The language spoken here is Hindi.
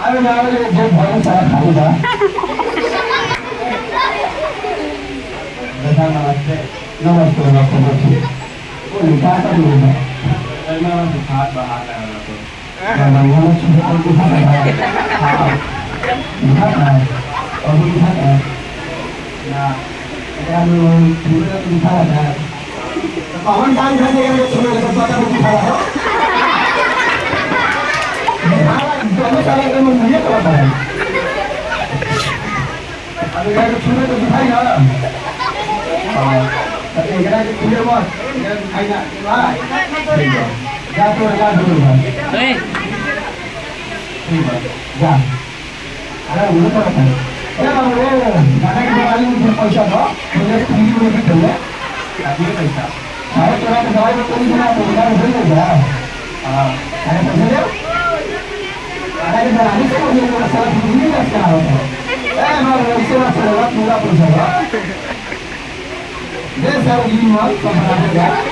अरे मैं जो बहुत सारा खाऊंगा बेटा नमस्ते नमस्ते नमस्ते वो लिखा था लोग मैं हाथ बाहर लगा तो मैं छुपा कर दिखा रहा हाँ दिखा रहा और वो दिखा रहा ना अगर हम पूरे तो दिखा रहा है तो कौन काम करने के लिए छुपा कर पता नहीं दिखा रहा दोनों साल के में मुझे पता है अभी यार छुपे तो दिखाई ना एक रात खुले मत दिखाई ना वाह जा तो लगा दो भाई ठीक है जा अरे वो तो है अरे वो गाना के वाली मुझे पैसा दो मुझे फ्री में भी दे अभी पैसा सारे तरह के दवाई में कोई ना तो उधर हो जाएगा हां अरे पैसे दे अरे बनाने से मुझे वो सारा फ्री में कैसे होता है ए मैं वैसे ना चलेगा पूरा पैसा दे सर ये माल सब बना देगा